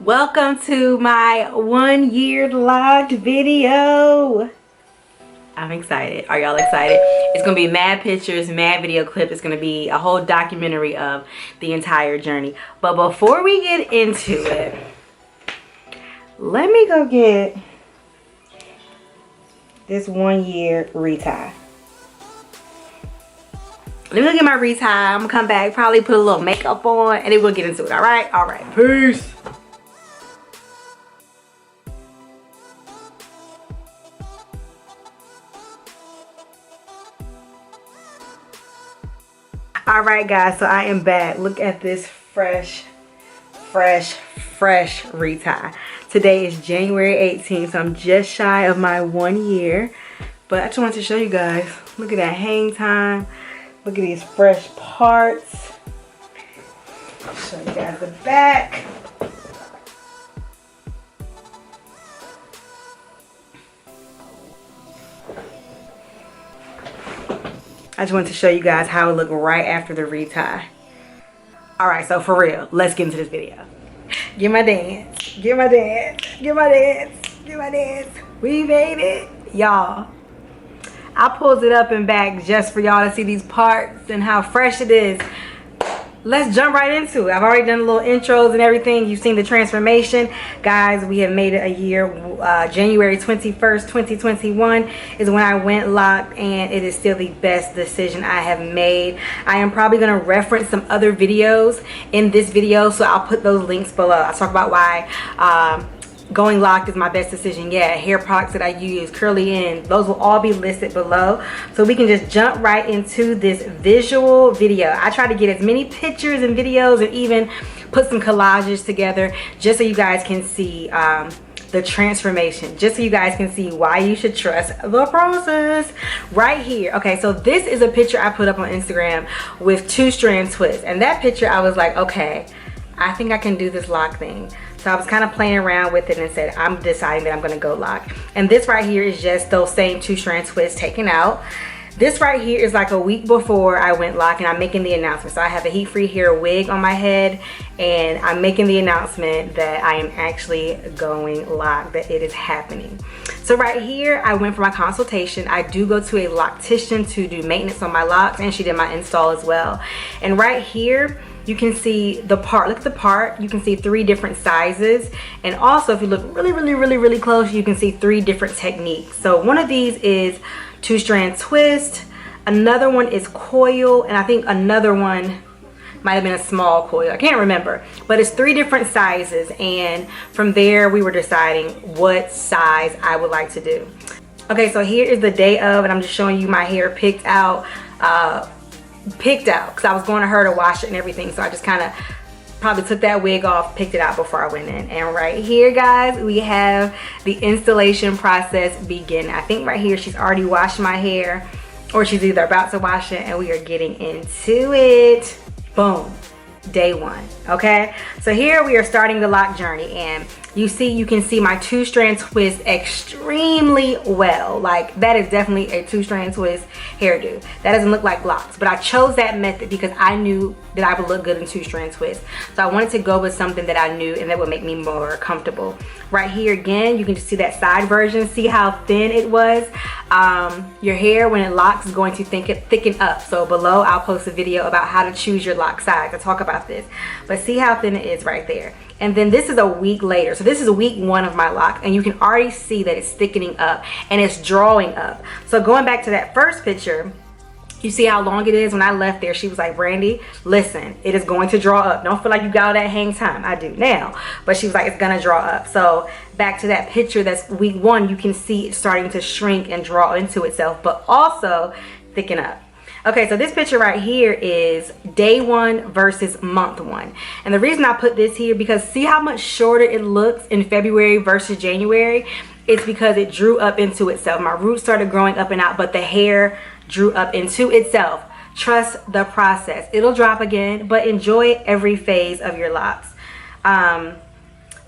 Welcome to my 1 year logged video. I'm excited. Are y'all excited? It's gonna be mad pictures, mad video clip. It's gonna be a whole documentary of the entire journey. But before we get into it, let me go get this 1 year retie. Let me go get my retie. I'm gonna come back, probably put a little makeup on, and then we'll get into it. All right? All right. Peace. All right, guys, so I am back. Look at this fresh retie. Today is January 18th, so I'm just shy of my 1 year. But I just wanted to show you guys. Look at that hang time. Look at these fresh parts. Show you guys the back. I just wanted to show you guys how it looked right after the retie. Alright, so for real, let's get into this video. Get my dance. Get my dance. Get my dance. Get my dance. We made it. Y'all, I pulled it up and back just for y'all to see these parts and how fresh it is. Let's jump right into it. I've already done little intros and everything. You've seen the transformation. Guys, we have made it a year. January 21st, 2021 is when I went locked, and it is still the best decision I have made. I am probably going to reference some other videos in this video, so I'll put those links below. I'll talk about why going locked is my best decision yet. Hair products that I use, curly in, those will all be listed below. So we can just jump right into this visual video. I try to get as many pictures and videos and even put some collages together just so you guys can see the transformation, just so you guys can see why you should trust the process right here. Okay, so this is a picture I put up on Instagram with 2-strand twists, and that picture I was like, okay, I think I can do this lock thing. So I was kind of playing around with it and said, I'm deciding that I'm going to go lock. And this right here is just those same 2-strand twists taken out. This right here is like a week before I went lock, and I'm making the announcement. So I have a heat-free hair wig on my head, and I'm making the announcement that I am actually going lock, that it is happening. So right here, I went for my consultation. I do go to a loctician to do maintenance on my locks, and she did my install as well. And right here, you can see the part. Look at the part. You can see 3 different sizes. And also, if you look really close, you can see 3 different techniques. So one of these is 2-strand twist. Another one is coil. And I think another one might have been a small coil. I can't remember. But it's 3 different sizes. And from there, we were deciding what size I would like to do. Okay, so here is the day of. And I'm just showing you my hair picked out because I was going to her to wash it and everything, so I just kind of probably took that wig off, picked it out before I went in. And right here, guys, we have the installation process begin. I think right here she's already washed my hair, or she's either about to wash it, and we are getting into it. Boom, day 1. Okay, so here we are starting the lock journey, and you can see my 2-strand twist extremely well. Like, that is definitely a 2-strand twist hairdo. That doesn't look like locks, but I chose that method because I knew that I would look good in 2-strand twist. So I wanted to go with something that I knew and that would make me more comfortable. Right here again, you can just see that side version. See how thin it was? Your hair, when it locks, is going to thicken up. So below, I'll post a video about how to choose your lock size. I'll talk about this. But see how thin it is right there. And then this is a week later. So this is week 1 of my lock, and you can already see that it's thickening up and it's drawing up. So going back to that first picture, you see how long it is? When I left there, she was like, Brandy, listen, it is going to draw up. Don't feel like you got all that hang time. I do now. But she was like, it's gonna draw up. So back to that picture, that's week 1, you can see it starting to shrink and draw into itself, but also thicken up. Okay, so this picture right here is day 1 versus month 1. And the reason I put this here, because see how much shorter it looks in February versus January? It's because it drew up into itself. My roots started growing up and out, but the hair drew up into itself. Trust the process. It'll drop again, but enjoy every phase of your locks.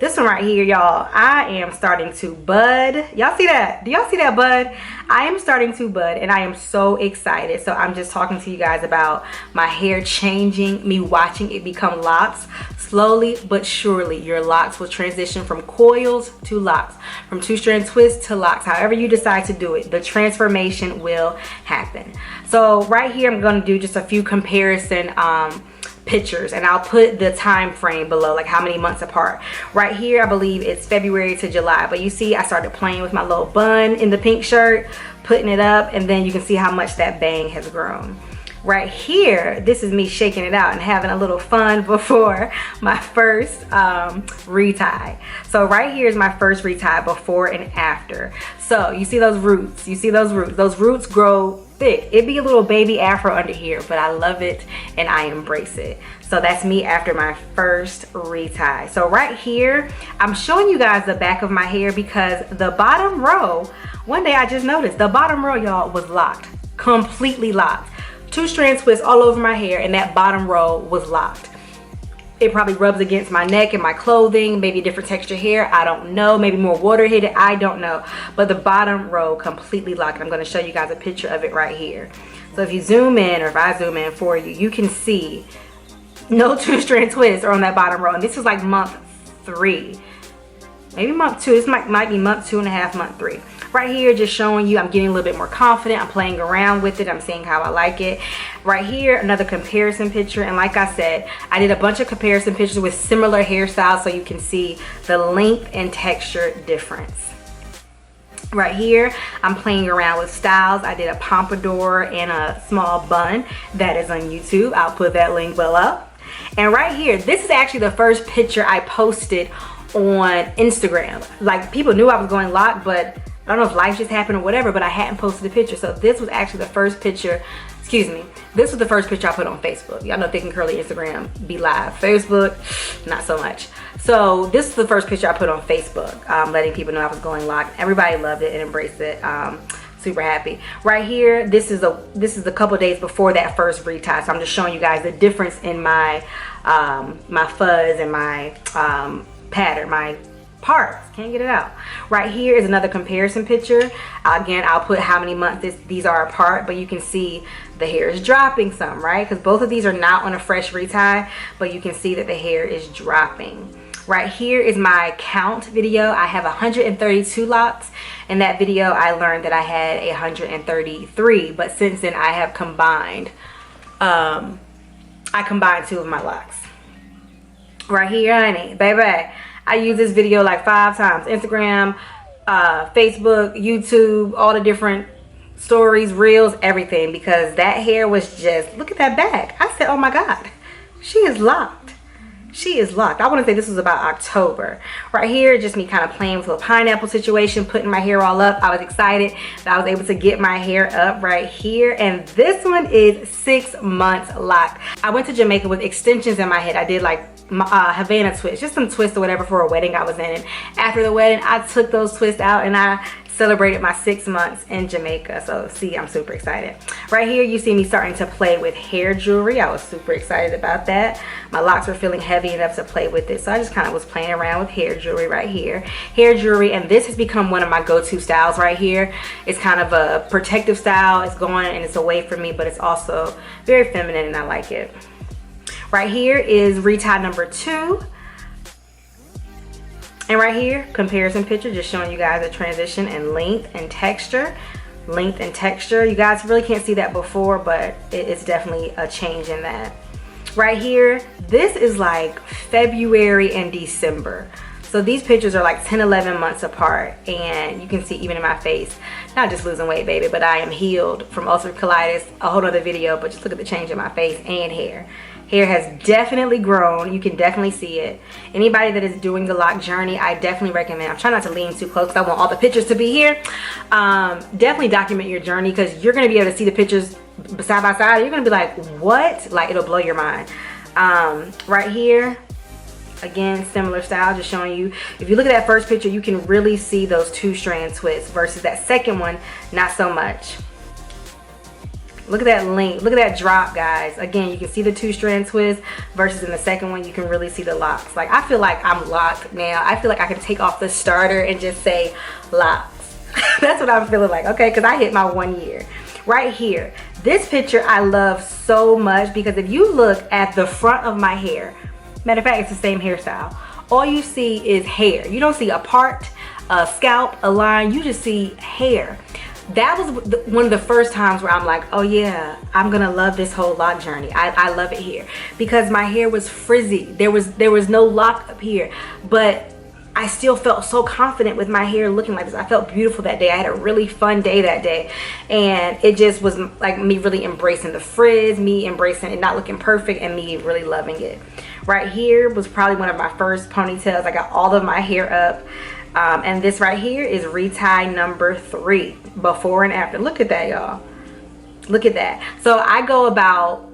This one right here, y'all, I am starting to bud. Y'all see that? Do y'all see that bud? I am starting to bud and I am so excited. So I'm just talking to you guys about my hair changing, me watching it become locks. Slowly but surely, your locks will transition from coils to locks, from 2-strand twists to locks. However you decide to do it, the transformation will happen. So right here, I'm going to do just a few comparison pictures, and I'll put the time frame below, like how many months apart. Right here, I believe it's February to July, but you see I started playing with my little bun in the pink shirt, putting it up, and then you can see how much that bang has grown. Right here, this is me shaking it out and having a little fun before my first retie. So right here is my first retie before and after. So you see those roots, those roots grow thick. It'd be a little baby afro under here, but I love it and I embrace it. So that's me after my first retie. So right here, I'm showing you guys the back of my hair because the bottom row, one day I just noticed the bottom row, y'all, was locked, completely locked. 2-strand twists all over my hair and that bottom row was locked. It probably rubs against my neck and my clothing, maybe a different texture hair, I don't know, maybe more water hit it, I don't know. But the bottom row completely locked. I'm gonna show you guys a picture of it right here. So if you zoom in, or if I zoom in for you, you can see no 2-strand twists are on that bottom row. And this is like month 3, maybe month 2, this might be month 2.5, month 3. Right here, just showing you I'm getting a little bit more confident. I'm playing around with it. I'm seeing how I like it. Right here, another comparison picture. And like I said, I did a bunch of comparison pictures with similar hairstyles so you can see the length and texture difference. Right here, I'm playing around with styles. I did a pompadour and a small bun. That is on YouTube. I'll put that link below. And right here, this is actually the first picture I posted on Instagram. Like, people knew I was going lock, but I don't know if life just happened or whatever, but I hadn't posted a picture. So this was actually the first picture, this was the first picture I put on Facebook. Y'all know Thick and Curly Instagram be live. Facebook, not so much. So this is the first picture I put on Facebook, letting people know I was going lock. Everybody loved it and embraced it. Super happy. Right here, this is a couple days before that first retie. So I'm just showing you guys the difference in my my fuzz and my pattern, my parts. Can't get it out. Right here is another comparison picture. Again, I'll put how many months these are apart, but you can see the hair is dropping some, right? Because both of these are not on a fresh retie, but you can see that the hair is dropping. Right here is my count video. I have 132 locks. In that video, I learned that I had 133, but since then I have combined, I combined 2 of my locks. Right here, honey, baby. I use this video like 5 times. Instagram, Facebook, YouTube, all the different stories, reels, everything. Because that hair was just, look at that back. I said, oh my God, she is locked. She is locked. I want to say this was about October. Right here, just me kind of playing with a pineapple situation, putting my hair all up. I was excited that I was able to get my hair up right here. And this one is 6 months locked. I went to Jamaica with extensions in my head. I did like Havana twists, just some twists or whatever for a wedding I was in. And after the wedding, I took those twists out and I celebrated my 6 months in Jamaica. So see, I'm super excited. Right here, you see me starting to play with hair jewelry. I was super excited about that. My locks were feeling heavy enough to play with it. So I just kind of was playing around with hair jewelry right here. Hair jewelry, and this has become one of my go-to styles right here. It's kind of a protective style. It's going and it's away from me, but it's also very feminine and I like it. Right here is retie number 2. And right here, comparison picture, just showing you guys the transition in length and texture. Length and texture. You guys really can't see that before, but it's definitely a change in that. Right here, this is like February and December. So these pictures are like 10, 11 months apart. And you can see even in my face, not just losing weight, baby, but I am healed from ulcerative colitis. A whole other video, but just look at the change in my face and hair. Hair has definitely grown. You can definitely see it. Anybody that is doing the loc journey, I definitely recommend. I'm trying not to lean too close because I want all the pictures to be here. Definitely document your journey because you're going to be able to see the pictures side by side. You're going to be like, what? Like, it'll blow your mind. Right here, again, similar style, just showing you. If you look at that first picture, you can really see those 2-strand twists versus that second one, not so much. Look at that length. Look at that drop, guys. Again, you can see the 2-strand twist versus in the second one, you can really see the locks. Like, I feel like I'm locked now. I feel like I can take off the starter and just say locks. That's what I'm feeling like, okay? Because I hit my 1 year. Right here. This picture I love so much because if you look at the front of my hair, matter of fact, it's the same hairstyle. All you see is hair. You don't see a part, a scalp, a line. You just see hair. That was one of the first times where I'm like, oh yeah, I'm gonna love this whole loc journey. I love it here because my hair was frizzy. There was no lock up here, but I still felt so confident with my hair looking like this. I felt beautiful that day. I had a really fun day that day, and it just was like me really embracing the frizz, me embracing it not looking perfect, and me really loving it. Right here was probably one of my first ponytails. I got all of my hair up. And this right here is retie number 3, before and after. Look at that, y'all. Look at that. So I go about,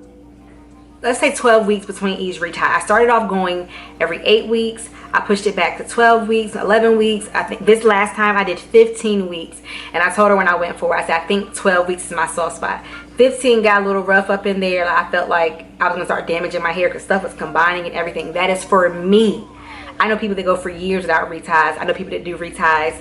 let's say 12 weeks between each retie. I started off going every 8 weeks. I pushed it back to 12 weeks, 11 weeks. I think this last time I did 15 weeks. And I told her when I went for it, I said, I think 12 weeks is my soft spot. 15 got a little rough up in there. I felt like I was gonna start damaging my hair because stuff was combining and everything. That is for me. I know people that go for years without reties. I know people that do reties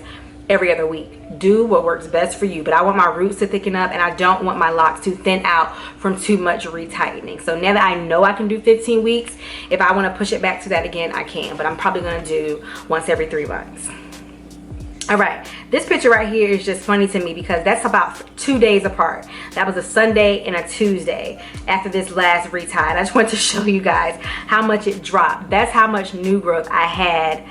every other week. Do what works best for you. But I want my roots to thicken up, and I don't want my locks to thin out from too much retightening. So now that I know I can do 15 weeks, if I want to push it back to that again, I can. But I'm probably going to do once every 3 months. All right, this picture right here is just funny to me because that's about 2 days apart. That was a Sunday and a Tuesday after this last retie. I just want to show you guys how much it dropped. That's how much new growth I had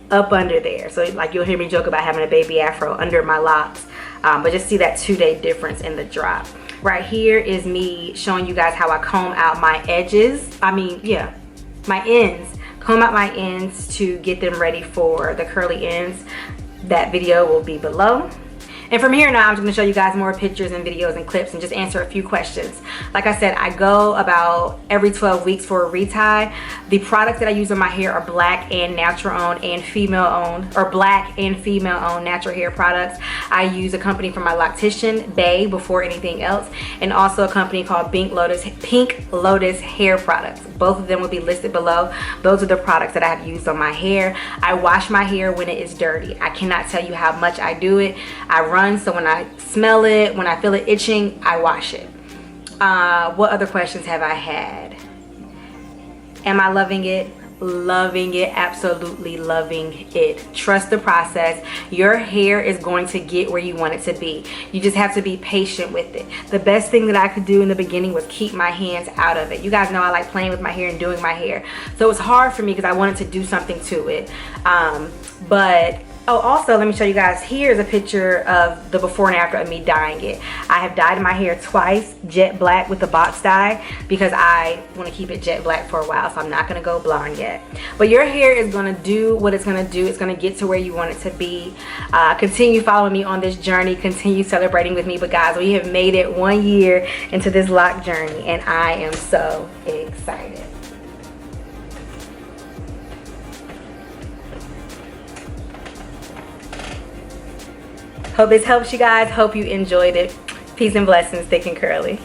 up under there. So like you'll hear me joke about having a baby afro under my locks, but just see that 2-day difference in the drop. Right here is me showing you guys how I comb out my edges. My ends. Comb out my ends to get them ready for the curly ends. That video will be below. And from here now, I'm just gonna show you guys more pictures and videos and clips and just answer a few questions. Like I said, I go about every 12 weeks for a retie. The products that I use on my hair are black and natural owned and female owned, or black and female owned natural hair products. I use a company from my loctician, Bay, before anything else, and also a company called Pink Lotus Hair Products. Both of them will be listed below. Those are the products that I have used on my hair. I wash my hair when it is dirty. I cannot tell you how much I do it. I run, so when I smell it, when I feel it itching, I wash it. What other questions have I had? Am I loving it? Loving it, absolutely loving it. Trust the process. Your hair is going to get where you want it to be. You just have to be patient with it. The best thing that I could do in the beginning was keep my hands out of it. You guys know I like playing with my hair and doing my hair, so it was hard for me because I wanted to do something to it. Oh, also, let me show you guys. Here's a picture of the before and after of me dyeing it. I have dyed my hair twice, jet black with the box dye, because I want to keep it jet black for a while, so I'm not going to go blonde yet. But your hair is going to do what it's going to do. It's going to get to where you want it to be. Continue following me on this journey. Continue celebrating with me. But guys, we have made it 1 year into this loc journey, and I am so excited. Hope this helps you guys. Hope you enjoyed it. Peace and blessings, thick and curly.